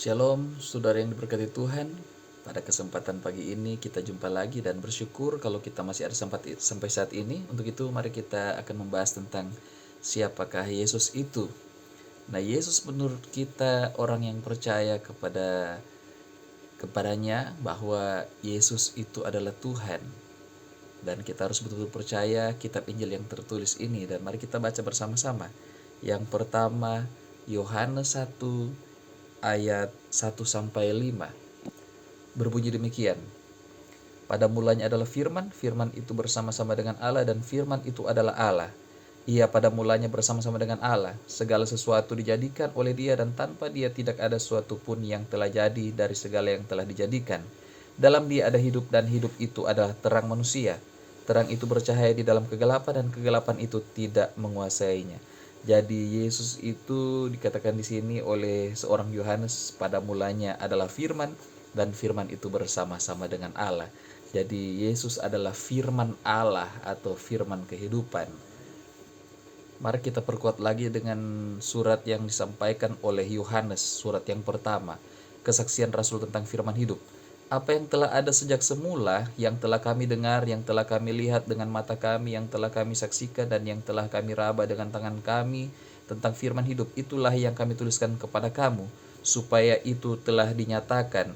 Shalom, saudara yang diberkati Tuhan. Pada kesempatan pagi ini kita jumpa lagi dan bersyukur kalau kita masih ada sampai saat ini. Untuk itu mari kita akan membahas tentang siapakah Yesus itu. Nah, Yesus menurut kita orang yang percaya kepadanya bahwa Yesus itu adalah Tuhan. Dan kita harus betul-betul percaya kitab Injil yang tertulis ini. Dan mari kita baca bersama-sama. Yang pertama, Yohanes 1 ayat 1-5. Berbunyi demikian. Pada mulanya adalah firman, firman itu bersama-sama dengan Allah dan firman itu adalah Allah. Ia pada mulanya bersama-sama dengan Allah. Segala sesuatu dijadikan oleh Dia dan tanpa Dia tidak ada sesuatu pun yang telah jadi dari segala yang telah dijadikan. Dalam Dia ada hidup dan hidup itu adalah terang manusia. Terang itu bercahaya di dalam kegelapan dan kegelapan itu tidak menguasainya. Jadi Yesus itu dikatakan di sini oleh seorang Yohanes pada mulanya adalah firman dan firman itu bersama-sama dengan Allah. Jadi Yesus adalah firman Allah atau firman kehidupan. Mari kita perkuat lagi dengan surat yang disampaikan oleh Yohanes, surat yang pertama, kesaksian Rasul tentang firman hidup. Apa yang telah ada sejak semula, yang telah kami dengar, yang telah kami lihat dengan mata kami, yang telah kami saksikan dan yang telah kami raba dengan tangan kami tentang firman hidup, itulah yang kami tuliskan kepada kamu, supaya itu telah dinyatakan.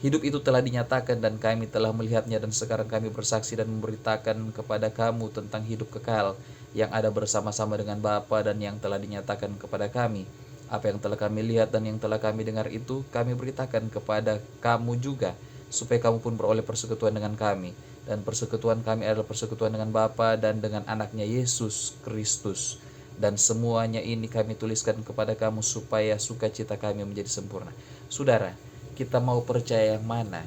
Hidup itu telah dinyatakan dan kami telah melihatnya dan sekarang kami bersaksi dan memberitakan kepada kamu tentang hidup kekal yang ada bersama-sama dengan Bapa dan yang telah dinyatakan kepada kami. Apa yang telah kami lihat dan yang telah kami dengar itu kami beritakan kepada kamu juga, supaya kamu pun beroleh persekutuan dengan kami. Dan persekutuan kami adalah persekutuan dengan Bapa dan dengan anaknya Yesus Kristus. Dan semuanya ini kami tuliskan kepada kamu supaya sukacita kami menjadi sempurna. Saudara, kita mau percaya yang mana?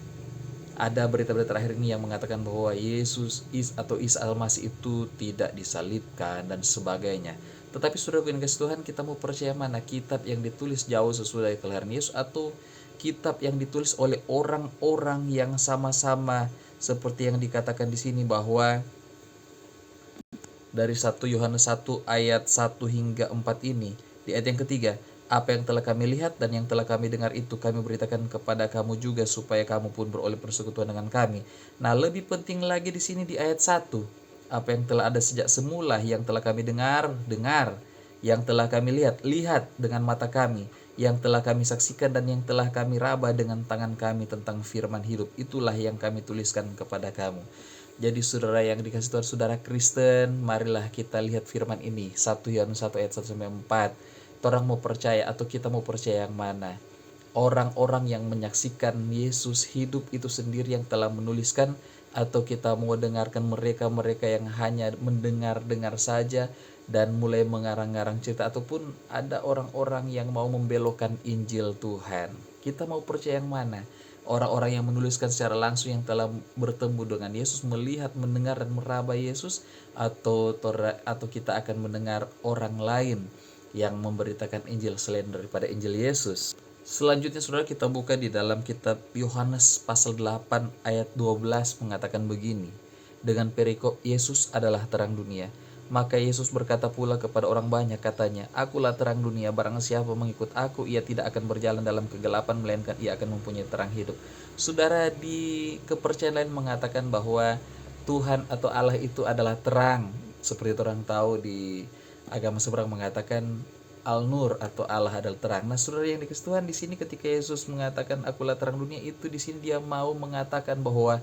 Ada berita-berita terakhir ini yang mengatakan bahwa Isa Al-Masih itu tidak disalibkan dan sebagainya. Tetapi saudara yang kasih Tuhan, kita mau percaya mana? Kitab yang ditulis jauh sesudah kelahiran Yesus atau kitab yang ditulis oleh orang-orang yang sama-sama seperti yang dikatakan di sini bahwa dari 1 Yohanes 1 ayat 1 hingga 4 ini. Di ayat yang ketiga, apa yang telah kami lihat dan yang telah kami dengar itu kami beritakan kepada kamu juga supaya kamu pun beroleh persekutuan dengan kami. Nah, lebih penting lagi di sini di ayat 1, apa yang telah ada sejak semula, yang telah kami dengar, yang telah kami lihat dengan mata kami, yang telah kami saksikan dan yang telah kami raba dengan tangan kami tentang firman hidup, itulah yang kami tuliskan kepada kamu. Jadi saudara yang dikasih Tuhan, saudara Kristen, marilah kita lihat firman ini. 1 Yohanes 1 ayat 1-4. Orang mau percaya atau kita mau percaya yang mana? Orang-orang yang menyaksikan Yesus hidup itu sendiri yang telah menuliskan, atau kita mau dengarkan mereka-mereka yang hanya mendengar-dengar saja dan mulai mengarang-arang cerita, ataupun ada orang-orang yang mau membelokkan Injil Tuhan. Kita mau percaya yang mana? Orang-orang yang menuliskan secara langsung yang telah bertemu dengan Yesus, melihat, mendengar dan meraba Yesus, atau kita akan mendengar orang lain yang memberitakan Injil selain daripada Injil Yesus. Selanjutnya saudara, kita buka di dalam kitab Yohanes pasal 8 ayat 12 mengatakan begini. Dengan perikop Yesus adalah terang dunia. Maka Yesus berkata pula kepada orang banyak, katanya, akulah terang dunia, barang siapa mengikut aku, ia tidak akan berjalan dalam kegelapan, melainkan ia akan mempunyai terang hidup. Saudara, di kepercayaan lain mengatakan bahwa Tuhan atau Allah itu adalah terang. Seperti orang tahu di agama seberang mengatakan Al-Nur atau Allah adalah terang. Nah, saudara yang dikasih Tuhan, di sini ketika Yesus mengatakan akulah terang dunia, itu di sini dia mau mengatakan bahwa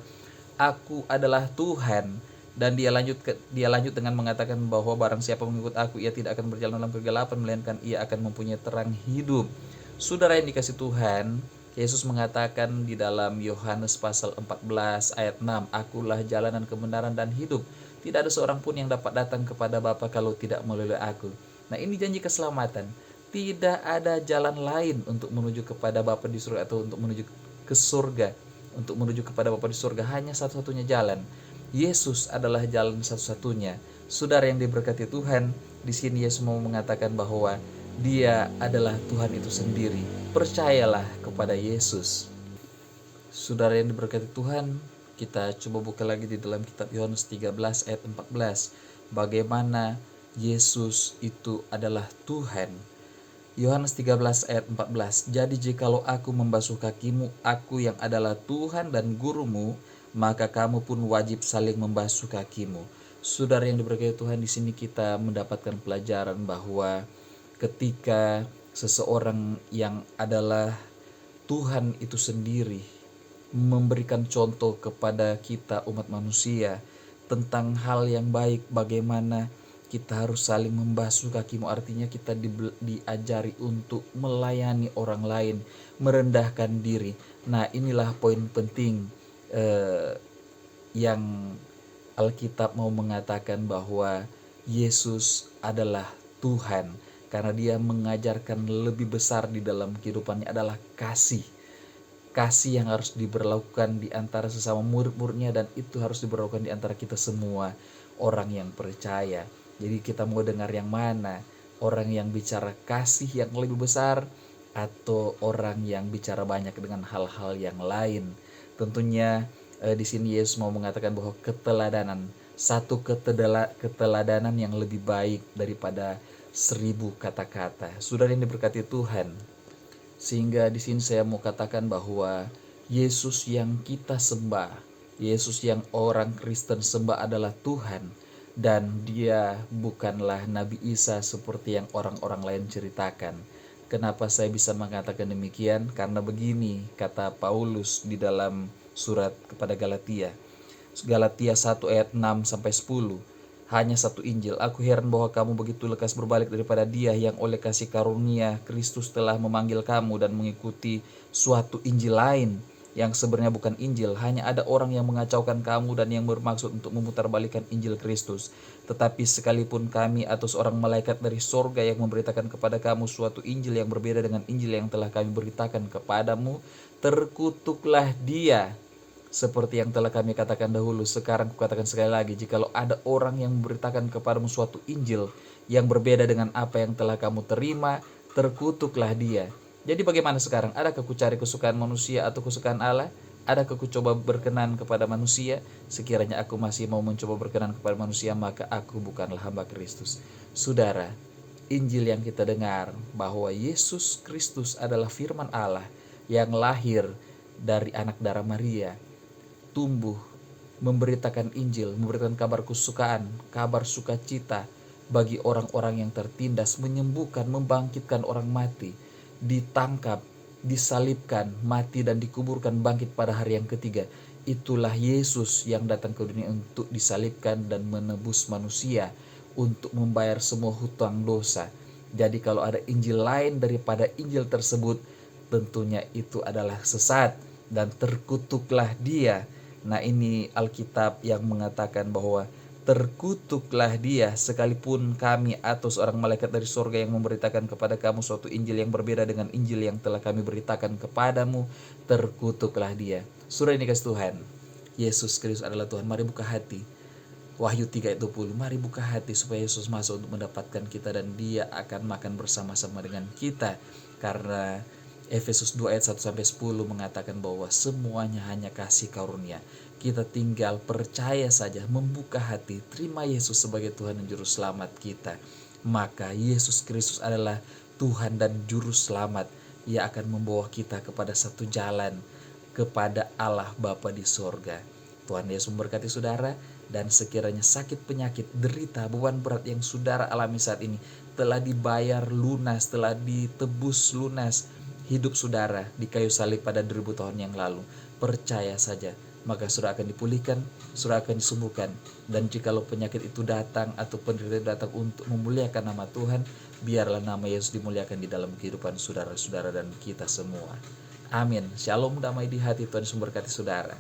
aku adalah Tuhan. Dan dia lanjut dengan mengatakan bahwa barang siapa mengikut aku, ia tidak akan berjalan dalam kegelapan, melainkan ia akan mempunyai terang hidup. Saudara yang dikasih Tuhan, Yesus mengatakan di dalam Yohanes pasal 14 ayat 6, akulah jalan dan kebenaran dan hidup. Tidak ada seorang pun yang dapat datang kepada Bapa kalau tidak melalui aku. Nah, ini janji keselamatan. Tidak ada jalan lain untuk menuju kepada Bapa di surga atau untuk menuju ke surga. Untuk menuju kepada Bapa di surga hanya satu-satunya jalan. Yesus adalah jalan satu-satunya. Saudara yang diberkati Tuhan, di sini Yesus mau mengatakan bahwa Dia adalah Tuhan itu sendiri. Percayalah kepada Yesus. Saudara yang diberkati Tuhan, kita coba buka lagi di dalam kitab Yohanes 13 ayat 14. Bagaimana Yesus itu adalah Tuhan. Yohanes 13 ayat 14. Jadi jikalau aku membasuh kakimu, aku yang adalah Tuhan dan gurumu, maka kamu pun wajib saling membasuh kakimu. Saudara yang diberkati Tuhan, di sini kita mendapatkan pelajaran bahwa ketika seseorang yang adalah Tuhan itu sendiri memberikan contoh kepada kita umat manusia tentang hal yang baik, bagaimana kita harus saling membasuh kakimu, artinya kita diajari untuk melayani orang lain, merendahkan diri. Nah, inilah poin penting yang Alkitab mau mengatakan bahwa Yesus adalah Tuhan, karena dia mengajarkan lebih besar di dalam kehidupannya adalah kasih. Kasih yang harus diberlakukan di antara sesama murid-muridnya, dan itu harus diberlakukan di antara kita semua orang yang percaya. Jadi kita mau dengar yang mana? Orang yang bicara kasih yang lebih besar, atau orang yang bicara banyak dengan hal-hal yang lain? Tentunya di sini Yesus mau mengatakan bahwa keteladanan, satu keteladanan yang lebih baik daripada 1000 kata-kata. Saudara yang diberkati Tuhan, sehingga di sini saya mau katakan bahwa Yesus yang kita sembah, Yesus yang orang Kristen sembah adalah Tuhan, dan dia bukanlah Nabi Isa seperti yang orang-orang lain ceritakan. Kenapa saya bisa mengatakan demikian? Karena begini kata Paulus di dalam surat kepada Galatia. Galatia 1 ayat 6 sampai 10. Hanya satu Injil. Aku heran bahwa kamu begitu lekas berbalik daripada Dia yang oleh kasih karunia Kristus telah memanggil kamu dan mengikuti suatu Injil lain yang sebenarnya bukan Injil. Hanya ada orang yang mengacaukan kamu dan yang bermaksud untuk memutarbalikkan Injil Kristus. Tetapi sekalipun kami atau seorang malaikat dari sorga yang memberitakan kepada kamu suatu Injil yang berbeda dengan Injil yang telah kami beritakan kepadamu, terkutuklah dia. Seperti yang telah kami katakan dahulu, sekarang kukatakan sekali lagi, jikalau ada orang yang memberitakan kepadamu suatu Injil yang berbeda dengan apa yang telah kamu terima, terkutuklah dia. Jadi bagaimana sekarang? Adakah ku cari kesukaan manusia atau kesukaan Allah? Adakah ku coba berkenan kepada manusia? Sekiranya aku masih mau mencoba berkenan kepada manusia, maka aku bukanlah hamba Kristus. Saudara, Injil yang kita dengar bahwa Yesus Kristus adalah firman Allah yang lahir dari anak darah Maria, tumbuh, memberitakan Injil, memberitakan kabar kesukaan, kabar sukacita bagi orang-orang yang tertindas, menyembuhkan, membangkitkan orang mati, ditangkap, disalibkan, mati dan dikuburkan, bangkit pada hari yang ketiga. Itulah Yesus yang datang ke dunia untuk disalibkan dan menebus manusia, untuk membayar semua hutang dosa. Jadi kalau ada Injil lain daripada Injil tersebut, tentunya itu adalah sesat, dan terkutuklah dia. Nah, ini Alkitab yang mengatakan bahwa terkutuklah dia, sekalipun kami atau seorang malaikat dari sorga yang memberitakan kepada kamu suatu Injil yang berbeda dengan Injil yang telah kami beritakan kepadamu, terkutuklah dia. Saudara ini kasih Tuhan, Yesus Kristus adalah Tuhan. Mari buka hati. Wahyu 3 ayat 20. Mari buka hati supaya Yesus masuk untuk mendapatkan kita, dan dia akan makan bersama-sama dengan kita. Karena Efesus 2 ayat 1 sampai 10 mengatakan bahwa semuanya hanya kasih karunia. Kita tinggal percaya saja, membuka hati, terima Yesus sebagai Tuhan dan Juru Selamat kita. Maka Yesus Kristus adalah Tuhan dan Juru Selamat. Ia akan membawa kita kepada satu jalan, kepada Allah Bapa di sorga. Tuhan Yesus memberkati saudara, dan sekiranya sakit, penyakit, derita, beban berat yang saudara alami saat ini telah dibayar lunas, telah ditebus lunas. Hidup saudara di kayu salib pada 2000 tahun yang lalu, percaya saja, maka saudara akan dipulihkan, saudara akan disembuhkan. Dan jikalau penyakit itu datang atau penderitaan datang untuk memuliakan nama Tuhan, biarlah nama Yesus dimuliakan di dalam kehidupan saudara-saudara dan kita semua. Amin. Shalom, damai di hati, Tuhan memberkati saudara.